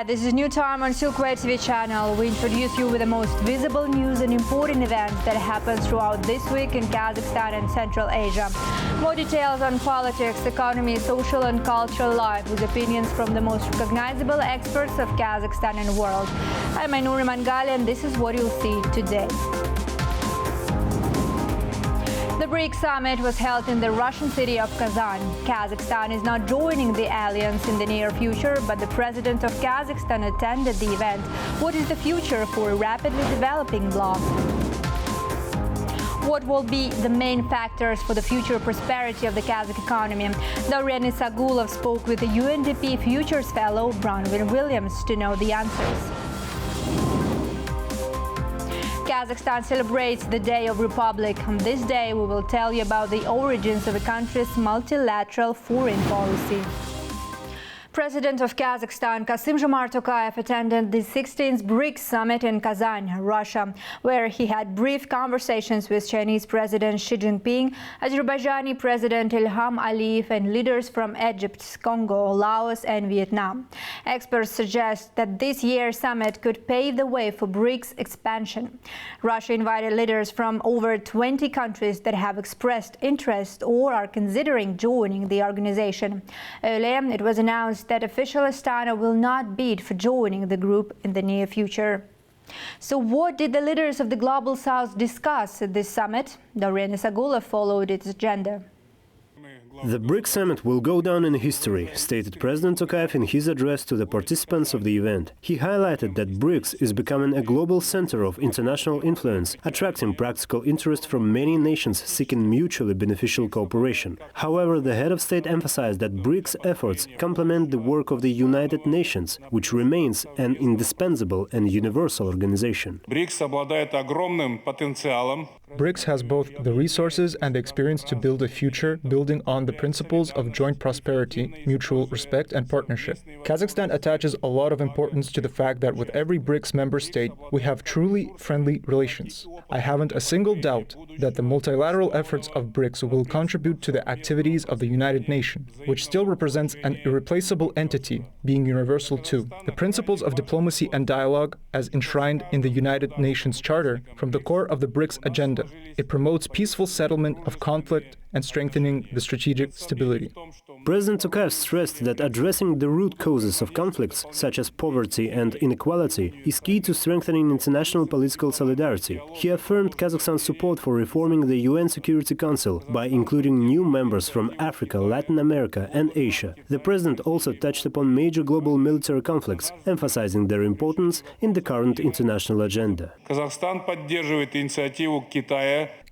Hi, this is New Time on Silkway TV channel. We introduce you with the most visible news and important events that happen throughout this week in Kazakhstan and Central Asia. More details on politics, economy, social and cultural life with opinions from the most recognizable experts of Kazakhstan and world. I'm Ainur Mangali and this is what you'll see today. The BRICS summit was held in the Russian city of Kazan. Kazakhstan is not joining the alliance in the near future, but the president of Kazakhstan attended the event. What is the future for a rapidly developing bloc? What will be the main factors for the future prosperity of the Kazakh economy? Doreen Isagulov spoke with the UNDP Futures Fellow Bronwyn Williams to know the answers. Kazakhstan celebrates the Day of Republic. On this day, we will tell you about the origins of the country's multilateral foreign policy. President of Kazakhstan, Kassym-Jomart Tokayev, attended the 16th BRICS summit in Kazan, Russia, where he had brief conversations with Chinese President Xi Jinping, Azerbaijani President Ilham Aliyev, and leaders from Egypt, Congo, Laos, and Vietnam. Experts suggest that this year's summit could pave the way for BRICS expansion. Russia invited leaders from over 20 countries that have expressed interest or are considering joining the organization. Earlier, it was announced that official Astana will not bid for joining the group in the near future. So what did the leaders of the Global South discuss at this summit? Doreen Isagulov followed its agenda. The BRICS summit will go down in history, stated President Tokayev in his address to the participants of the event. He highlighted that BRICS is becoming a global center of international influence, attracting practical interest from many nations seeking mutually beneficial cooperation. However, the head of state emphasized that BRICS efforts complement the work of the United Nations, which remains an indispensable and universal organization. BRICS has both the resources and the experience to build a future building on the principles of joint prosperity, mutual respect and partnership. Kazakhstan attaches a lot of importance to the fact that with every BRICS member state, we have truly friendly relations. I haven't a single doubt that the multilateral efforts of BRICS will contribute to the activities of the United Nations, which still represents an irreplaceable entity, being universal too. The principles of diplomacy and dialogue, as enshrined in the United Nations Charter, from the core of the BRICS agenda. It promotes peaceful settlement of conflict and strengthening the strategic stability. President Tokayev stressed that addressing the root causes of conflicts, such as poverty and inequality, is key to strengthening international political solidarity. He affirmed Kazakhstan's support for reforming the UN Security Council by including new members from Africa, Latin America and Asia. The president also touched upon major global military conflicts, emphasizing their importance in the current international agenda.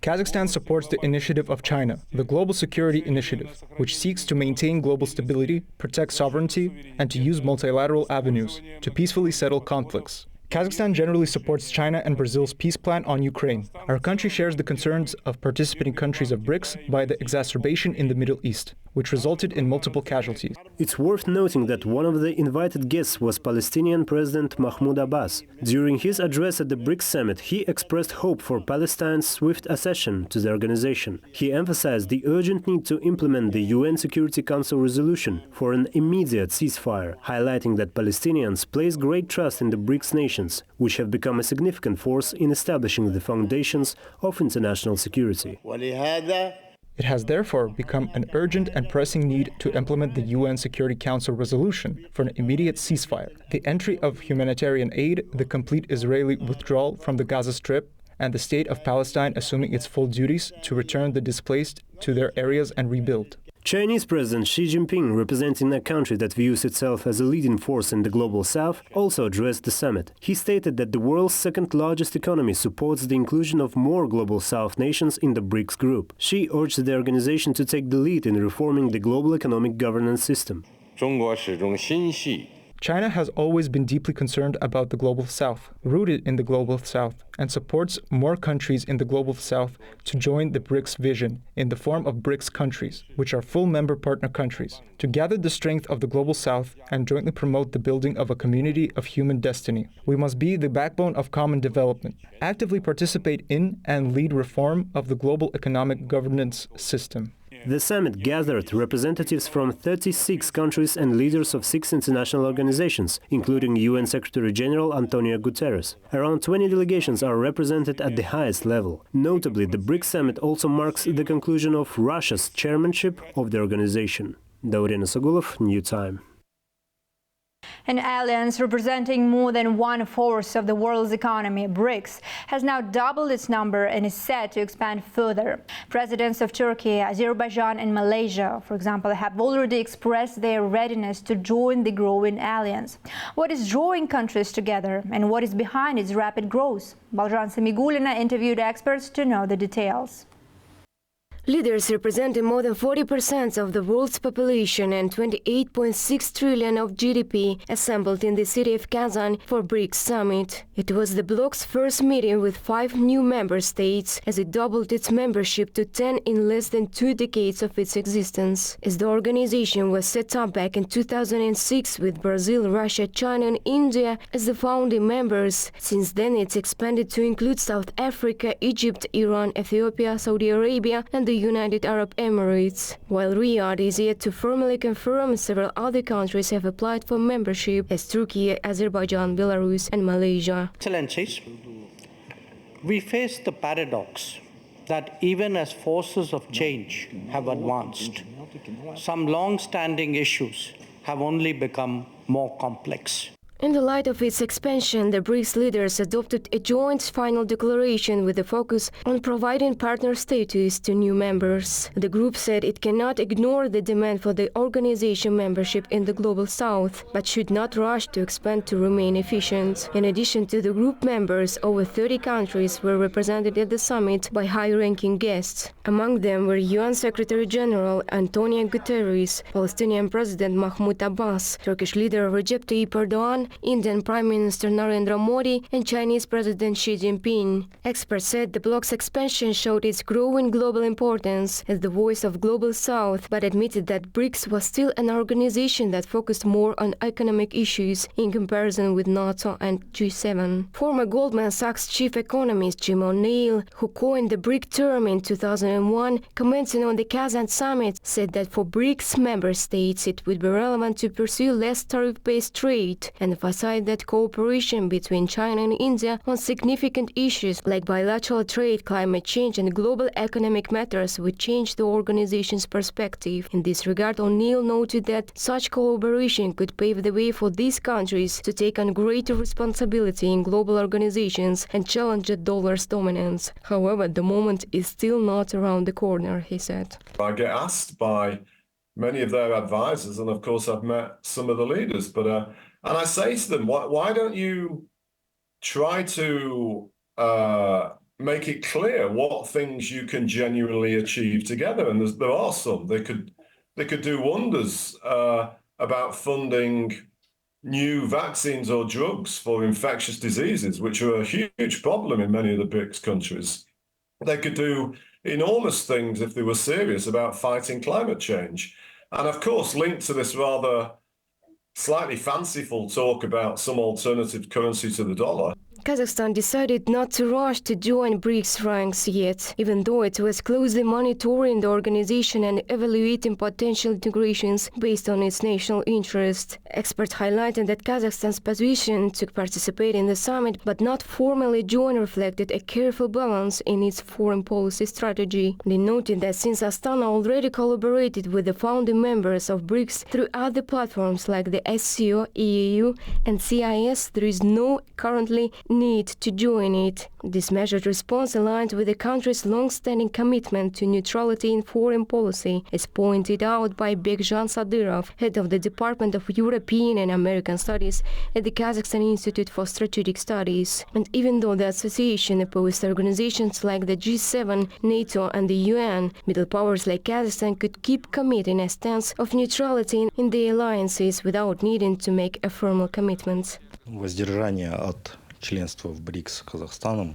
Kazakhstan supports the initiative of China, the Global Security Initiative, which seeks to maintain global stability, protect sovereignty, and to use multilateral avenues to peacefully settle conflicts. Kazakhstan generally supports China and Brazil's peace plan on Ukraine. Our country shares the concerns of participating countries of BRICS by the exacerbation in the Middle East, which resulted in multiple casualties. It's worth noting that one of the invited guests was Palestinian President Mahmoud Abbas. During his address at the BRICS summit, he expressed hope for Palestine's swift accession to the organization. He emphasized the urgent need to implement the UN Security Council resolution for an immediate ceasefire, highlighting that Palestinians place great trust in the BRICS nations, which have become a significant force in establishing the foundations of international security. It has therefore become an urgent and pressing need to implement the UN Security Council resolution for an immediate ceasefire, the entry of humanitarian aid, the complete Israeli withdrawal from the Gaza Strip, and the state of Palestine assuming its full duties to return the displaced to their areas and rebuild. Chinese President Xi Jinping, representing a country that views itself as a leading force in the Global South, also addressed the summit. He stated that the world's second-largest economy supports the inclusion of more Global South nations in the BRICS group. Xi urged the organization to take the lead in reforming the global economic governance system. China has always been deeply concerned about the Global South, rooted in the Global South, and supports more countries in the Global South to join the BRICS vision in the form of BRICS countries, which are full member partner countries, to gather the strength of the Global South and jointly promote the building of a community of human destiny. We must be the backbone of common development, actively participate in and lead reform of the global economic governance system. The summit gathered representatives from 36 countries and leaders of 6 international organizations, including UN Secretary-General Antonio Guterres. Around 20 delegations are represented at the highest level. Notably, the BRICS summit also marks the conclusion of Russia's chairmanship of the organization. Daurena Sagulov, New Time. An alliance representing more than 1/4 of the world's economy, BRICS, has now doubled its number and is set to expand further. Presidents of Turkey, Azerbaijan and Malaysia, for example, have already expressed their readiness to join the growing alliance. What is drawing countries together and what is behind its rapid growth? Balzhan Samigulina interviewed experts to know the details. Leaders representing more than 40% of the world's population and 28.6 trillion of GDP assembled in the city of Kazan for BRICS summit. It was the bloc's first meeting with 5 new member states, as it doubled its membership to 10 in less than 2 decades of its existence. As the organization was set up back in 2006 with Brazil, Russia, China and India as the founding members, since then it's expanded to include South Africa, Egypt, Iran, Ethiopia, Saudi Arabia and the United Arab Emirates. While Riyadh is yet to formally confirm, several other countries have applied for membership, as Turkey, Azerbaijan, Belarus and Malaysia. Excellencies, we face the paradox that even as forces of change have advanced, some long-standing issues have only become more complex. In the light of its expansion, the BRICS leaders adopted a joint final declaration with a focus on providing partner status to new members. The group said it cannot ignore the demand for the organization membership in the Global South, but should not rush to expand to remain efficient. In addition to the group members, over 30 countries were represented at the summit by high-ranking guests. Among them were UN Secretary-General Antonio Guterres, Palestinian President Mahmoud Abbas, Turkish leader Recep Tayyip Erdogan, Indian Prime Minister Narendra Modi and Chinese President Xi Jinping. Experts said the bloc's expansion showed its growing global importance as the voice of Global South, but admitted that BRICS was still an organization that focused more on economic issues in comparison with NATO and G7. Former Goldman Sachs chief economist Jim O'Neill, who coined the BRIC term in 2001, commenting on the Kazan summit, said that for BRICS member states it would be relevant to pursue less tariff-based trade and emphasized that cooperation between China and India on significant issues like bilateral trade, climate change and global economic matters would change the organization's perspective. In this regard, O'Neill noted that such collaboration could pave the way for these countries to take on greater responsibility in global organizations and challenge the dollar's dominance. However, the moment is still not around the corner, he said. I get asked by many of their advisors, and of course I've met some of the leaders, and I say to them, why don't you try to make it clear what things you can genuinely achieve together? And there are some. They could do wonders about funding new vaccines or drugs for infectious diseases, which are a huge problem in many of the BRICS countries. They could do enormous things if they were serious about fighting climate change. And of course, linked to this rather slightly fanciful talk about some alternative currency to the dollar. Kazakhstan decided not to rush to join BRICS ranks yet, even though it was closely monitoring the organization and evaluating potential integrations based on its national interest. Experts highlighted that Kazakhstan's position to participate in the summit but not formally join reflected a careful balance in its foreign policy strategy. They noted that since Astana already collaborated with the founding members of BRICS through other platforms like the SCO, EAU and CIS, there is no currently need to join it. This measured response aligned with the country's long-standing commitment to neutrality in foreign policy, as pointed out by Bekjan Sadyrov, head of the Department of European and American Studies at the Kazakhstan Institute for Strategic Studies. And even though the association opposed organizations like the G7, NATO and the UN, middle powers like Kazakhstan could keep committing a stance of neutrality in the alliances without needing to make a formal commitment.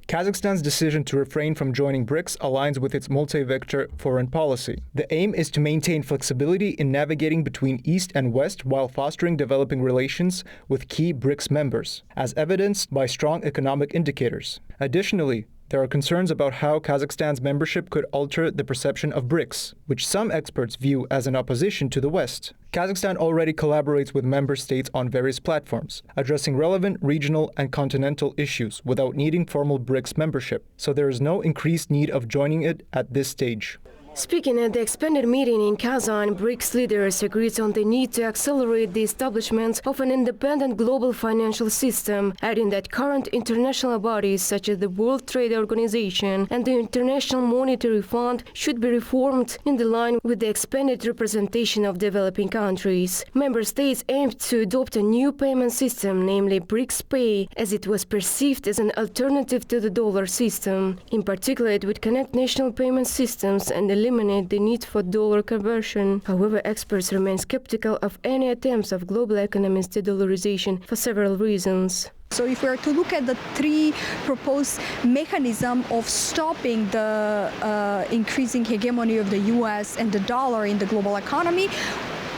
Kazakhstan's decision to refrain from joining BRICS aligns with its multi-vector foreign policy. The aim is to maintain flexibility in navigating between East and West while fostering developing relations with key BRICS members, as evidenced by strong economic indicators. Additionally, There are concerns about how Kazakhstan's membership could alter the perception of BRICS, which some experts view as an opposition to the West. Kazakhstan already collaborates with member states on various platforms, addressing relevant regional and continental issues without needing formal BRICS membership, so there is no increased need of joining it at this stage. Speaking at the expanded meeting in Kazan, BRICS leaders agreed on the need to accelerate the establishment of an independent global financial system, adding that current international bodies such as the World Trade Organization and the International Monetary Fund should be reformed in the line with the expanded representation of developing countries. Member states aimed to adopt a new payment system, namely BRICS Pay, as it was perceived as an alternative to the dollar system. In particular, it would connect national payment systems and eliminate the need for dollar conversion. However, experts remain skeptical of any attempts of global economies to dollarization for several reasons. So if we are to look at the three proposed mechanisms of stopping the increasing hegemony of the US and the dollar in the global economy,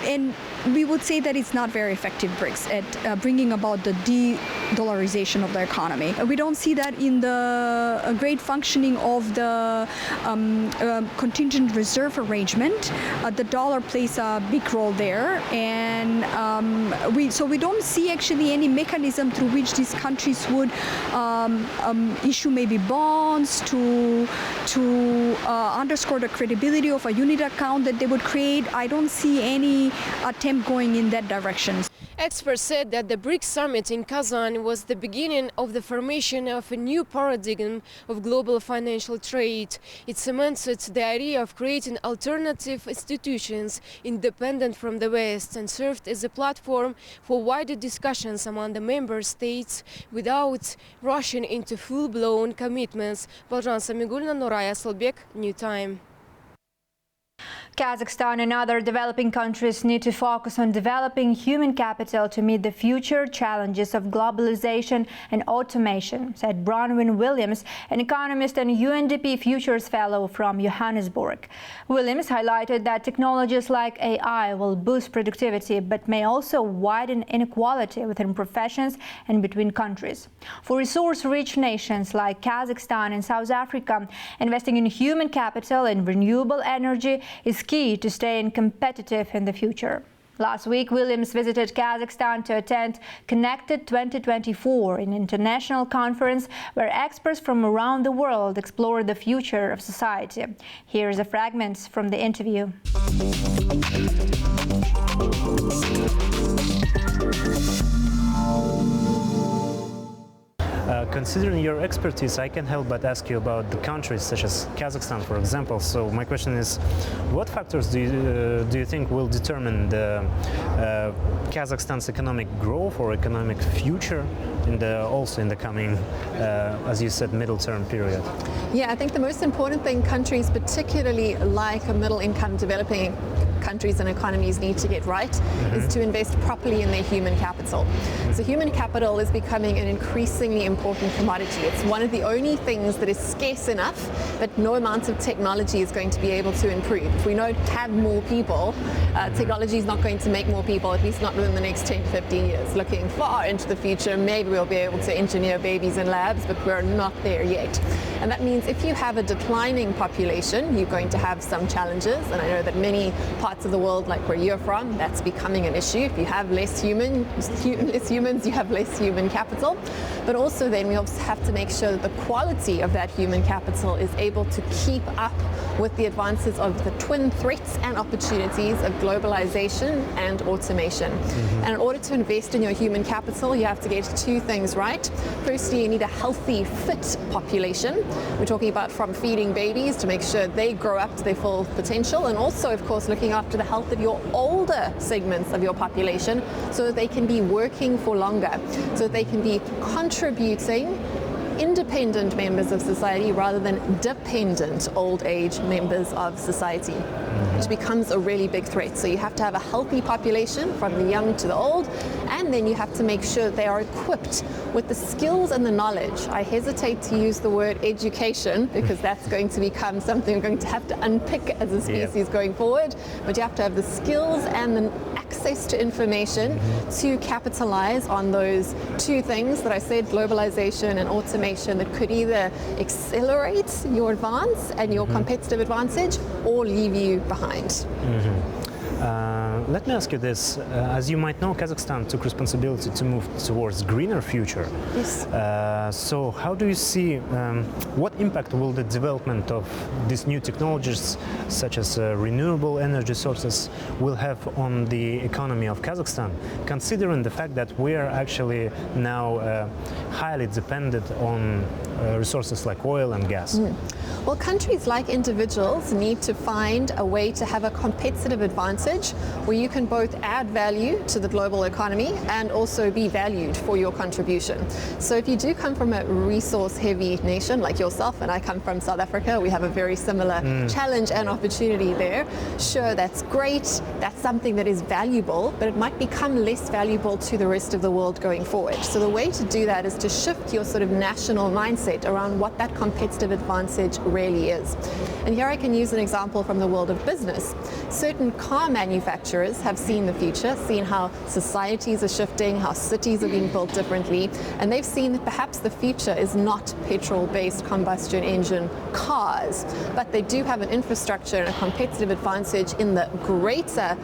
and we would say that it's not very effective BRICS at bringing about the de-dollarization of the economy. We don't see that in the great functioning of the contingent reserve arrangement. The dollar plays a big role there, and we don't see actually any mechanism through which these countries would issue maybe bonds to underscore the credibility of a unit account that they would create. I don't see any attempt going in that direction. Experts said that the BRICS summit in Kazan was the beginning of the formation of a new paradigm of global financial trade. It cemented the idea of creating alternative institutions independent from the West and served as a platform for wider discussions among the member states without rushing into full-blown commitments. Baljan Samigulina, Noraya Solbek, New Time. Kazakhstan and other developing countries need to focus on developing human capital to meet the future challenges of globalization and automation, said Bronwyn Williams, an economist and UNDP Futures Fellow from Johannesburg. Williams highlighted that technologies like AI will boost productivity but may also widen inequality within professions and between countries. For resource-rich nations like Kazakhstan and South Africa, investing in human capital and renewable energy is key to staying competitive in the future. Last week, Williams visited Kazakhstan to attend Connected 2024, an international conference where experts from around the world explore the future of society. Here's a fragment from the interview. Considering your expertise, I can't help but ask you about the countries such as Kazakhstan, for example. So my question is, what factors do you think will determine the Kazakhstan's economic growth or economic future also in the coming, as you said, middle-term period? Yeah, I think the most important thing countries, particularly like middle-income developing countries and economies, need to get right is to invest properly in their human capital. So human capital is becoming an increasingly important commodity. It's one of the only things that is scarce enough that no amount of technology is going to be able to improve. If we don't have more people, technology is not going to make more people, at least not within the next 10 to 15 years. Looking far into the future, maybe we'll be able to engineer babies in labs, but we're not there yet. And that means if you have a declining population, you're going to have some challenges. And I know that many parts of the world, like where you're from, that's becoming an issue. If you have less humans, you have less human capital. But also then we also have to make sure that the quality of that human capital is able to keep up with the advances of the twin threats and opportunities of globalization and automation. And in order to invest in your human capital, you have to get two things right. Firstly, you need a healthy, fit population. We're talking about from feeding babies to make sure they grow up to their full potential, and also, of course, looking after the health of your older segments of your population so that they can be working for longer, so that they can be contributing independent members of society rather than dependent old age members of society, which becomes a really big threat. So you have to have a healthy population from the young to the old, and then you have to make sure they are equipped with the skills and the knowledge. I hesitate to use the word education because that's going to become something we're going to have to unpick as a species going forward, but you have to have the skills and the access to information to capitalize on those two things that I said, globalization and automation, that could either accelerate your advance and your competitive advantage or leave you behind. Let me ask you this. As you might know, Kazakhstan took responsibility to move towards greener future. Yes. So how do you see, what impact will the development of these new technologies, such as renewable energy sources, will have on the economy of Kazakhstan, considering the fact that we are actually now highly dependent on resources like oil and gas? Well, countries like individuals need to find a way to have a competitive advantage where you can both add value to the global economy and also be valued for your contribution. So if you do come from a resource-heavy nation like yourself, and I come from South Africa, we have a very similar challenge and opportunity there. Sure, that's great. That's something that is valuable, but it might become less valuable to the rest of the world going forward. So the way to do that is to shift your sort of national mindset around what that competitive advantage really is. And here I can use an example from the world of business. Certain car manufacturers have seen the future, seen how societies are shifting, how cities are being built differently, and they've seen that perhaps the future is not petrol-based combustion engine cars, but they do have an infrastructure and a competitive advantage in the greater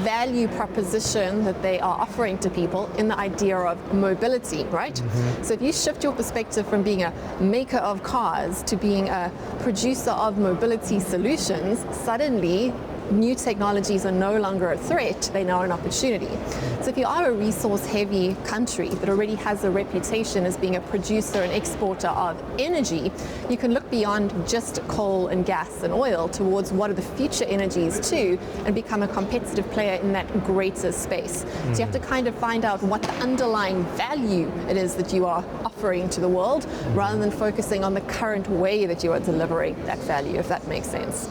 value proposition that they are offering to people in the idea of mobility, right? So if you shift your perspective from being a maker of cars to being a producer of mobility solutions, suddenly new technologies are no longer a threat, they now are an opportunity. So if you are a resource-heavy country that already has a reputation as being a producer and exporter of energy, you can look beyond just coal and gas and oil towards what are the future energies too, and become a competitive player in that greater space. So you have to kind of find out what the underlying value it is that you are offering to the world, rather than focusing on the current way that you are delivering that value, if that makes sense.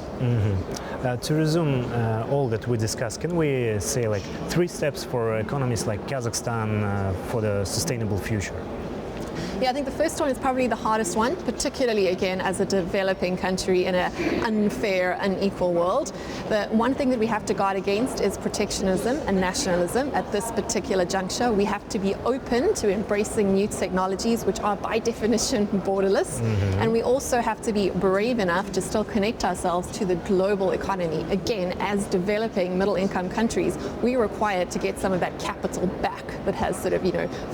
To resume all that we discussed, can we say like 3 steps for economies like Kazakhstan for the sustainable future? Yeah, I think the first one is probably the hardest one, particularly again as a developing country in an unfair, unequal world. The one thing that we have to guard against is protectionism and nationalism. At this particular juncture, we have to be open to embracing new technologies, which are by definition borderless. And we also have to be brave enough to still connect ourselves to the global economy. Again, as developing middle-income countries, we are required to get some of that capital back that has sort of,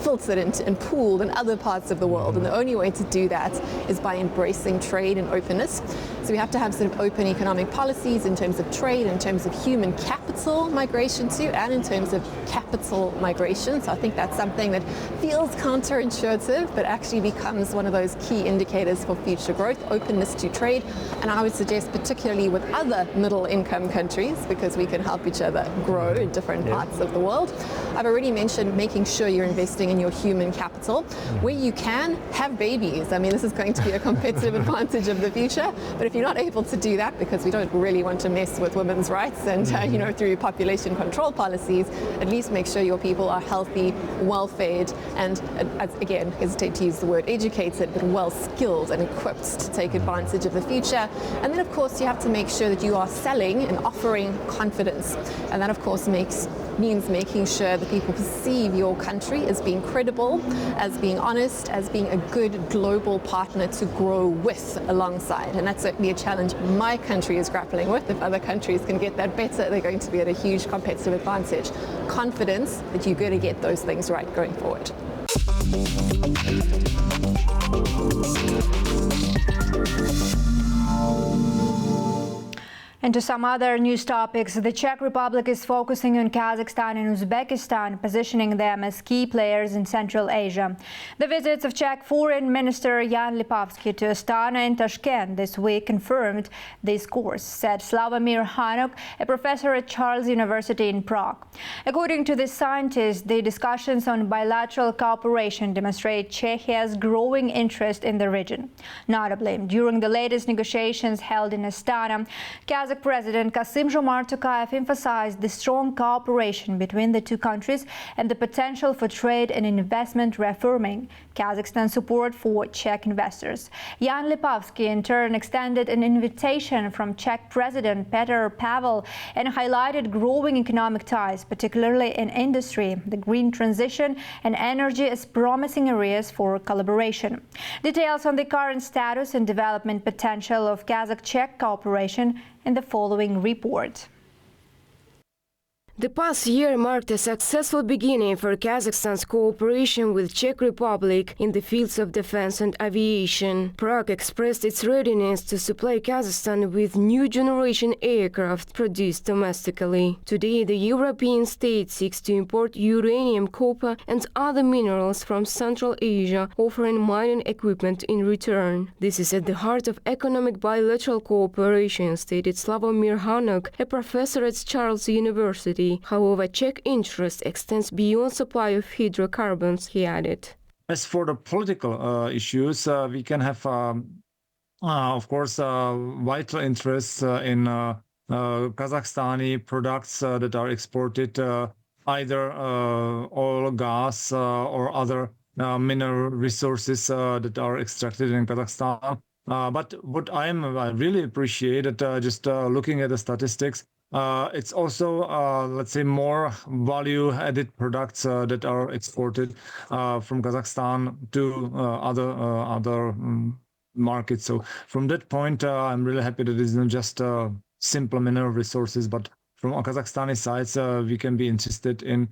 filtered and pooled in other parts of the world, and the only way to do that is by embracing trade and openness. So we have to have sort of open economic policies in terms of trade, in terms of human capital migration too, and in terms of capital migration. So I think that's something that feels counterintuitive, but actually becomes one of those key indicators for future growth, openness to trade. And I would suggest particularly with other middle-income countries, because we can help each other grow in different parts of the world. I've already mentioned making sure you're investing in your human capital. Where you can, have babies. I mean, this is going to be a competitive advantage of the future, but if you're not able to do that, because we don't really want to mess with women's rights and through population control policies, at least make sure your people are healthy, well-fed, and again, hesitate to use the word educated, but well-skilled and equipped to take advantage of the future. And then of course you have to make sure that you are selling and offering confidence, and that of course means making sure that people perceive your country as being credible, as being honest, as being a good global partner to grow with alongside. And that's certainly a challenge my country is grappling with. If other countries can get that better, they're going to be at a huge competitive advantage. Confidence that you're going to get those things right going forward. And to some other news topics, the Czech Republic is focusing on Kazakhstan and Uzbekistan, positioning them as key players in Central Asia. The visits of Czech Foreign Minister Jan Lipavsky to Astana and Tashkent this week confirmed this course, said Slavomir Hanuk, a professor at Charles University in Prague. According to this scientist, the discussions on bilateral cooperation demonstrate Czechia's growing interest in the region. Notably, during the latest negotiations held in Astana, Kazakhstan Kazakh President Kassym-Jomart Tokayev emphasized the strong cooperation between the two countries and the potential for trade and investment, reaffirming Kazakhstan's support for Czech investors. Jan Lipavsky in turn extended an invitation from Czech President Petr Pavel and highlighted growing economic ties, particularly in industry, the green transition and energy as promising areas for collaboration. Details on the current status and development potential of Kazakh-Czech cooperation in the following report. The past year marked a successful beginning for Kazakhstan's cooperation with Czech Republic in the fields of defense and aviation. Prague expressed its readiness to supply Kazakhstan with new generation aircraft produced domestically. Today, the European state seeks to import uranium, copper and other minerals from Central Asia, offering mining equipment in return. This is at the heart of economic bilateral cooperation, stated Slavomir Hanok, a professor at Charles University. However, Czech interest extends beyond supply of hydrocarbons, he added. As for the political issues, we can have, of course, vital interests in Kazakhstani products that are exported, either oil, gas, or other mineral resources that are extracted in Kazakhstan. But what I really appreciate, just looking at the statistics, it's also, let's say, more value-added products that are exported from Kazakhstan to other markets. So from that point, I'm really happy that it's not just simple mineral resources, but from Kazakhstani sides, we can be interested in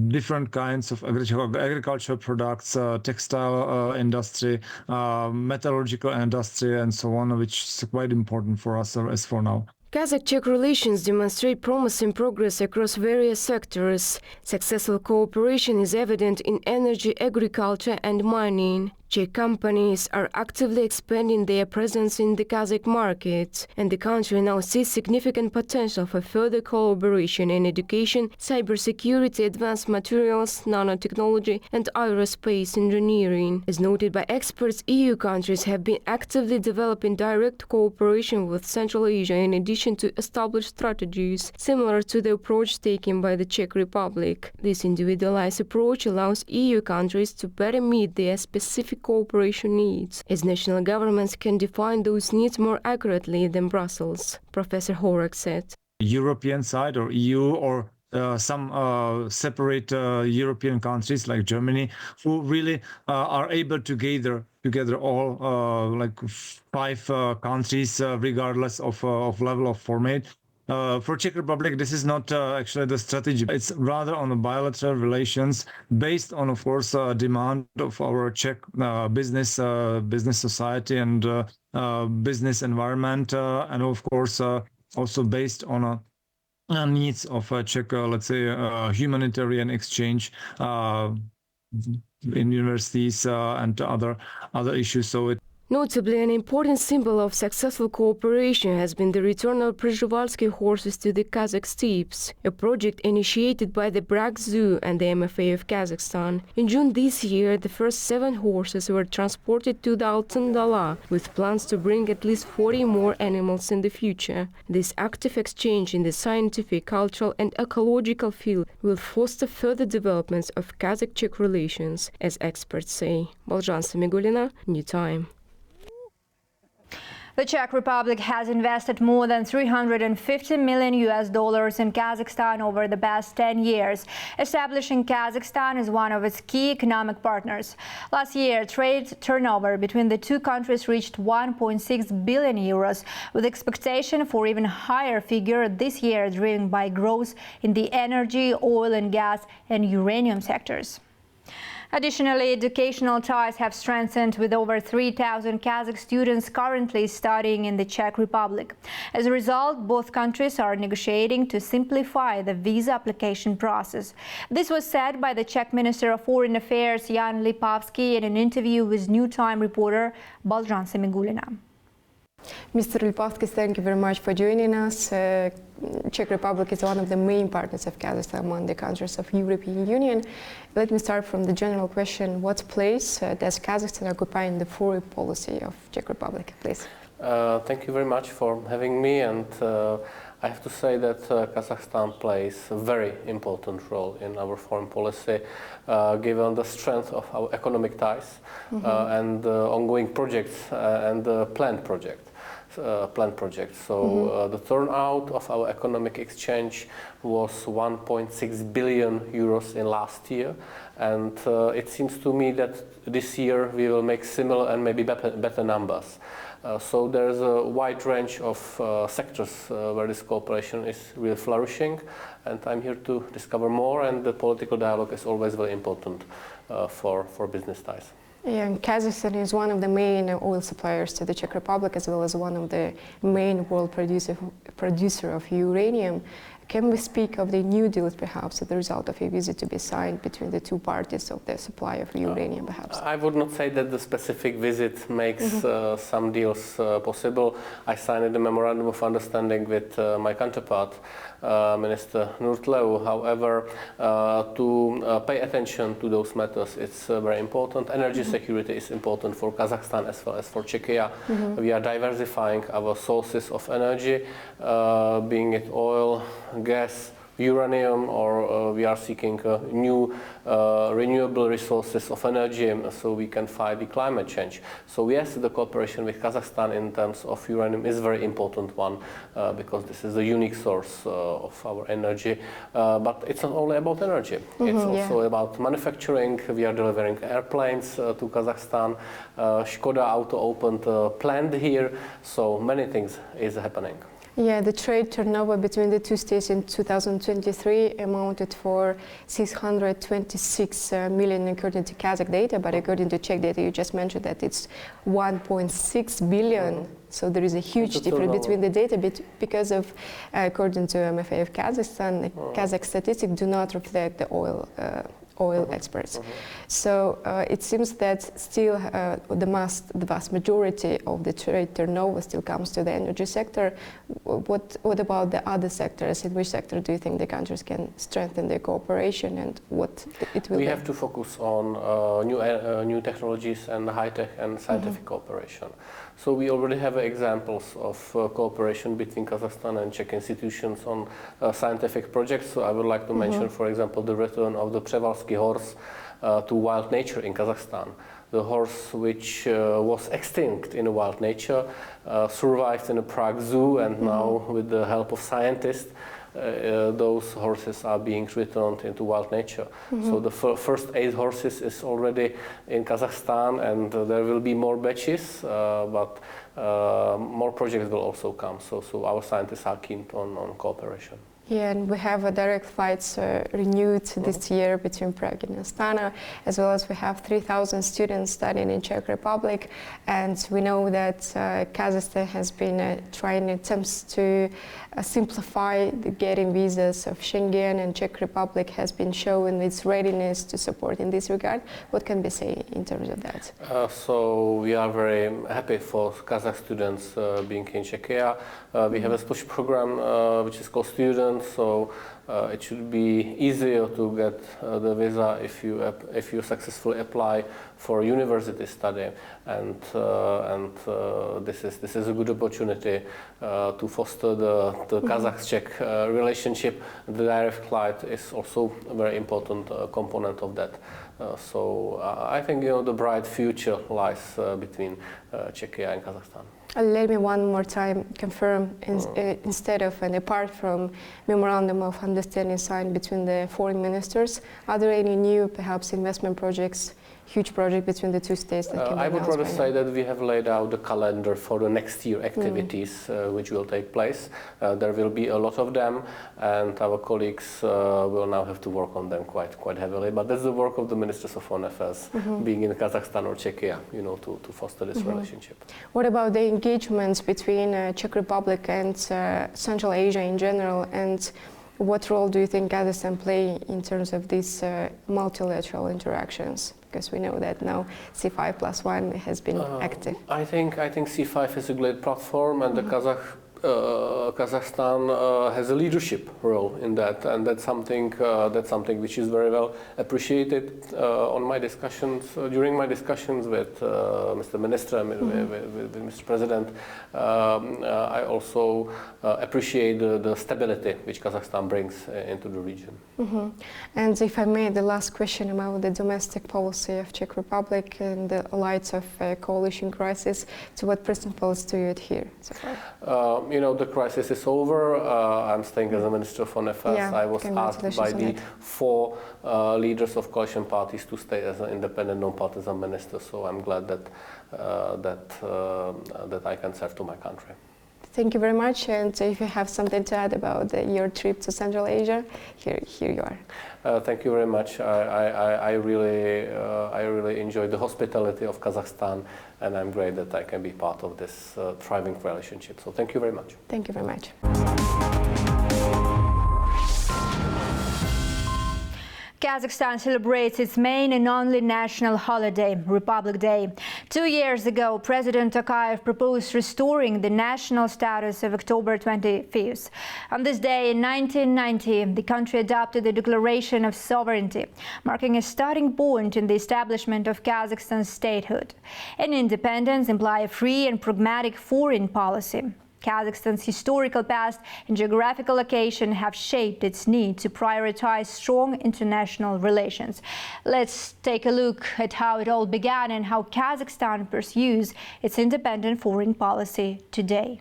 different kinds of agricultural products, textile industry, metallurgical industry, and so on, which is quite important for us as for now. Kazakh-Czech relations demonstrate promising progress across various sectors. Successful cooperation is evident in energy, agriculture and mining. Czech companies are actively expanding their presence in the Kazakh market, and the country now sees significant potential for further collaboration in education, cybersecurity, advanced materials, nanotechnology, and aerospace engineering. As noted by experts, EU countries have been actively developing direct cooperation with Central Asia in addition to established strategies similar to the approach taken by the Czech Republic. This individualized approach allows EU countries to better meet their specific cooperation needs, as national governments can define those needs more accurately than Brussels, Professor Horak said. European side or EU or some separate European countries like Germany, who really are able to gather together all like 5 countries, regardless of level of format. For Czech Republic, this is not actually the strategy. It's rather on the bilateral relations based on, of course, demand of our Czech business society and business environment, and of course also based on needs of Czech, let's say, humanitarian exchange in universities and other issues. So Notably, an important symbol of successful cooperation has been the return of Przezwovalsky horses to the Kazakh steppes, a project initiated by the Bragg Zoo and the MFA of Kazakhstan. In June this year, the first 7 horses were transported to the Altyn Dala, with plans to bring at least 40 more animals in the future. This active exchange in the scientific, cultural and ecological field will foster further developments of Kazakh-Czech relations, as experts say. Balzhan Samigulina, New Time. The Czech Republic has invested more than $350 million in Kazakhstan over the past 10 years, establishing Kazakhstan as one of its key economic partners. Last year, trade turnover between the two countries reached 1.6 billion euros, with expectation for even higher figure this year, driven by growth in the energy, oil and gas and uranium sectors. Additionally, educational ties have strengthened, with over 3,000 Kazakh students currently studying in the Czech Republic. As a result, both countries are negotiating to simplify the visa application process. This was said by the Czech Minister of Foreign Affairs Jan Lipavsky in an interview with New Time reporter Balzhan Samigulina. Mr. Lipavsky, thank you very much for joining us. Czech Republic is one of the main partners of Kazakhstan among the countries of European Union. Let me start from the general question: what place does Kazakhstan occupy in the foreign policy of Czech Republic, please? Thank you very much for having me, and I have to say that Kazakhstan plays a very important role in our foreign policy, given the strength of our economic ties and ongoing projects and planned projects. So the turnout of our economic exchange was 1.6 billion euros in last year, and it seems to me that this year we will make similar and maybe better numbers. So there's a wide range of sectors where this cooperation is really flourishing, and I'm here to discover more, and the political dialogue is always very important for business ties. Yeah, and Kazakhstan is one of the main oil suppliers to the Czech Republic, as well as one of the main world producer of uranium. Can we speak of the new deals, perhaps, as the result of a visit to be signed between the two parties of the supply of uranium, perhaps? I would not say that the specific visit makes some deals possible. I signed a memorandum of understanding with my counterpart, Minister Nurtleu. However, to pay attention to those matters, it's very important. Energy security is important for Kazakhstan as well as for Czechia. We are diversifying our sources of energy, being it oil, gas, uranium, or we are seeking new renewable resources of energy so we can fight the climate change. So yes, the cooperation with Kazakhstan in terms of uranium is a very important one because this is a unique source of our energy. But it's not only about energy. It's also about manufacturing. We are delivering airplanes to Kazakhstan. Škoda Auto opened a plant here, so many things is happening. Yeah, the trade turnover between the two states in 2023 amounted for 626 million according to Kazakh data, but according to Czech data, you just mentioned that it's 1.6 billion. So there is a huge difference between the data because of, according to MFA of Kazakhstan, Kazakh statistics do not reflect the oil experts. So it seems that still the vast majority of the trade turnover still comes to the energy sector. What about the other sectors? In which sector do you think the countries can strengthen their cooperation, and what it will be? We have to focus on new technologies and high-tech and scientific cooperation. So we already have examples of cooperation between Kazakhstan and Czech institutions on scientific projects. So I would like to mention, for example, the return of the Převalský horse to wild nature in Kazakhstan. The horse, which was extinct in wild nature, survived in a Prague zoo, and now, with the help of scientists, those horses are being returned into wild nature. So the first 8 horses is already in Kazakhstan, and there will be more batches, but more projects will also come. So our scientists are keen on cooperation. Yeah, and we have direct flights renewed this year between Prague and Astana, as well as we have 3,000 students studying in Czech Republic, and we know that Kazakhstan has been trying attempts to simplify the getting visas of Schengen, and Czech Republic has been showing its readiness to support in this regard. What can we say in terms of that? So we are very happy for Kazakh students being in Czechia. We have a special program which is called Students, so it should be easier to get the visa if you successfully apply for university study, and this is a good opportunity to foster the Kazakh-Czech relationship. The direct flight is also a very important component of that. So I think the bright future lies between Czechia and Kazakhstan. Let me one more time confirm, instead of and apart from memorandum of understanding signed between the foreign ministers, are there any new, perhaps, investment projects, huge project between the two states that can be I would rather say now? that we have laid out the calendar for the next year activities which will take place. There will be a lot of them, and our colleagues will now have to work on them quite heavily. But that's the work of the ministers of foreign affairs, being in Kazakhstan or Czechia, to foster this relationship. What about the engagements between Czech Republic and Central Asia in general, and what role do you think Kazakhstan play in terms of these multilateral interactions? Because we know that now C5+1 has been active. I think C5 is a great platform, and the Kazakh Kazakhstan has a leadership role in that, and that's something which is very well appreciated. On my discussions, during my discussions with Mr. Minister and with Mr. President, I also appreciate the stability which Kazakhstan brings into the region. And if I may, the last question about the domestic policy of Czech Republic in the light of a coalition crisis, to what principles do you adhere so far? You know, the crisis is over. I'm staying as a Minister of Foreign Affairs. Yeah, I was asked by the 4 leaders of coalition parties to stay as an independent, non-partisan minister. So I'm glad that that I can serve to my country. Thank you very much. And if you have something to add about your trip to Central Asia, here you are. Thank you very much. I really enjoyed the hospitality of Kazakhstan, and I'm great that I can be part of this thriving relationship. So thank you very much. Thank you very much. Kazakhstan celebrates its main and only national holiday, Republic Day. 2 years ago, President Tokayev proposed restoring the national status of October 25th. On this day in 1990, the country adopted the Declaration of Sovereignty, marking a starting point in the establishment of Kazakhstan's statehood. And independence implies a free and pragmatic foreign policy. Kazakhstan's historical past and geographical location have shaped its need to prioritize strong international relations. Let's take a look at how it all began and how Kazakhstan pursues its independent foreign policy today.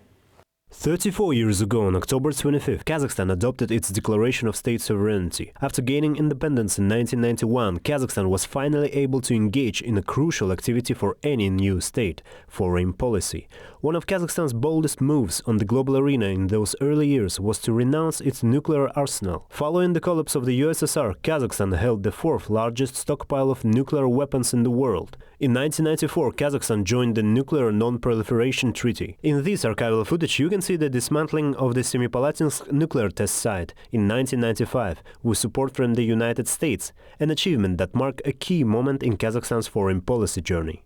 34 years ago, on October 25th, Kazakhstan adopted its Declaration of State Sovereignty. After gaining independence in 1991, Kazakhstan was finally able to engage in a crucial activity for any new state – foreign policy. One of Kazakhstan's boldest moves on the global arena in those early years was to renounce its nuclear arsenal. Following the collapse of the USSR, Kazakhstan held the 4th largest stockpile of nuclear weapons in the world. In 1994, Kazakhstan joined the Nuclear Non-Proliferation Treaty. In this archival footage, you can see the dismantling of the Semipalatinsk nuclear test site in 1995 with support from the United States, an achievement that marked a key moment in Kazakhstan's foreign policy journey.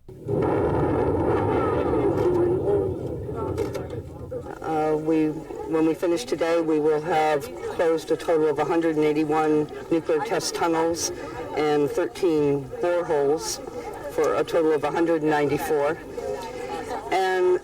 When we finish today, we will have closed a total of 181 nuclear test tunnels and 13 boreholes for a total of 194. And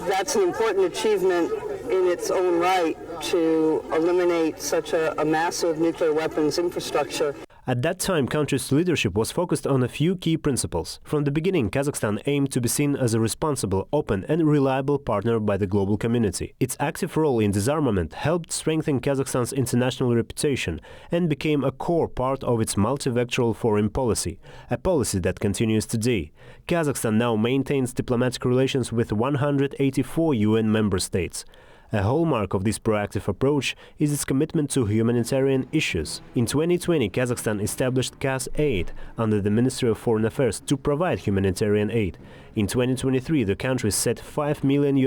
that's an important achievement in its own right to eliminate such a massive nuclear weapons infrastructure. At that time, country's leadership was focused on a few key principles. From the beginning, Kazakhstan aimed to be seen as a responsible, open and reliable partner by the global community. Its active role in disarmament helped strengthen Kazakhstan's international reputation and became a core part of its multivectoral foreign policy, a policy that continues today. Kazakhstan now maintains diplomatic relations with 184 UN member states. A hallmark of this proactive approach is its commitment to humanitarian issues. In 2020, Kazakhstan established KazAid under the Ministry of Foreign Affairs to provide humanitarian aid. In 2023, the country sent $5 million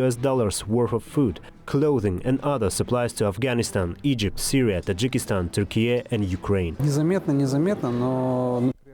worth of food, clothing and other supplies to Afghanistan, Egypt, Syria, Tajikistan, Turkey and Ukraine.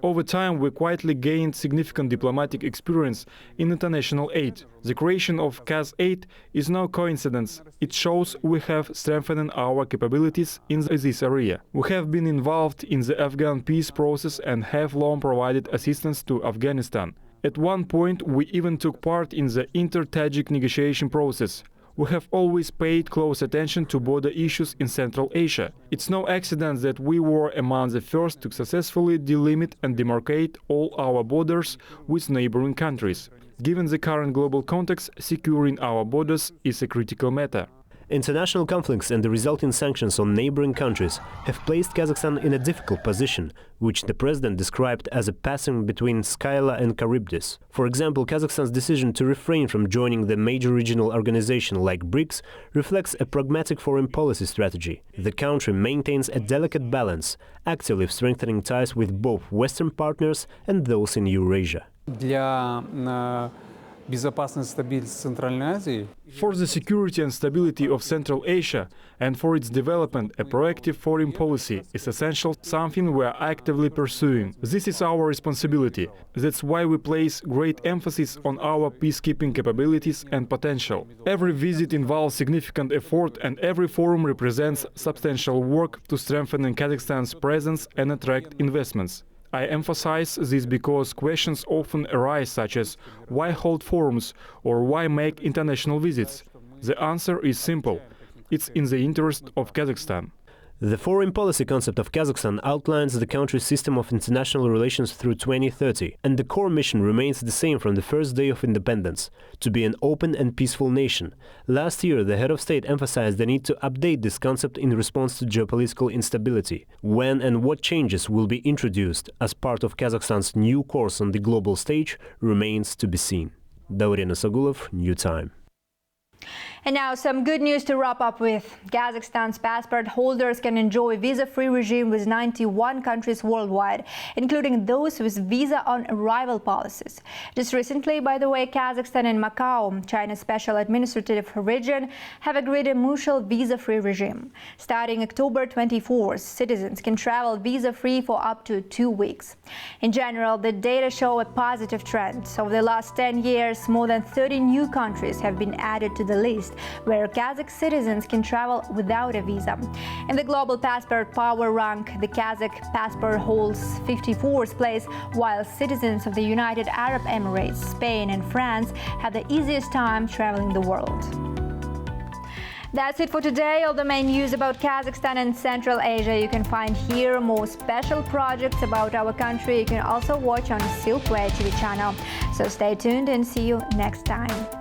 Over time, we quietly gained significant diplomatic experience in international aid. The creation of KazAid is no coincidence. It shows we have strengthened our capabilities in this area. We have been involved in the Afghan peace process and have long provided assistance to Afghanistan. At one point, we even took part in the inter-Tajik negotiation process. We have always paid close attention to border issues in Central Asia. It's no accident that we were among the first to successfully delimit and demarcate all our borders with neighboring countries. Given the current global context, securing our borders is a critical matter. International conflicts and the resulting sanctions on neighboring countries have placed Kazakhstan in a difficult position, which the president described as a passing between Skylla and Charybdis. For example, Kazakhstan's decision to refrain from joining the major regional organization like BRICS reflects a pragmatic foreign policy strategy. The country maintains a delicate balance, actively strengthening ties with both Western partners and those in Eurasia. безопасность, стабильность Центральной Азии. For the security and stability of Central Asia and for its development, a proactive foreign policy is essential, something we are actively pursuing. This is our responsibility. That's why we place great emphasis on our peacekeeping capabilities and potential. Every visit involves significant effort and every forum represents substantial work to strengthen Kazakhstan's presence and attract investments. I emphasize this because questions often arise such as why hold forums or why make international visits? The answer is simple. It's in the interest of Kazakhstan. The foreign policy concept of Kazakhstan outlines the country's system of international relations through 2030, and the core mission remains the same from the first day of independence, to be an open and peaceful nation. Last year, the head of state emphasized the need to update this concept in response to geopolitical instability. When and what changes will be introduced as part of Kazakhstan's new course on the global stage remains to be seen. Daurian Asagulov, New Time. And now some good news to wrap up with. Kazakhstan's passport holders can enjoy a visa-free regime with 91 countries worldwide, including those with visa-on-arrival policies. Just recently, by the way, Kazakhstan and Macau, China's special administrative region, have agreed a mutual visa-free regime. Starting October 24th, citizens can travel visa-free for up to 2 weeks. In general, the data show a positive trend. Over the last 10 years, more than 30 new countries have been added to the list, where Kazakh citizens can travel without a visa. In the global passport power rank, the Kazakh passport holds 54th place, while citizens of the United Arab Emirates, Spain and France have the easiest time traveling the world. That's it for today. All the main news about Kazakhstan and Central Asia you can find here. More special projects about our country you can also watch on Silkway TV channel. So stay tuned and see you next time.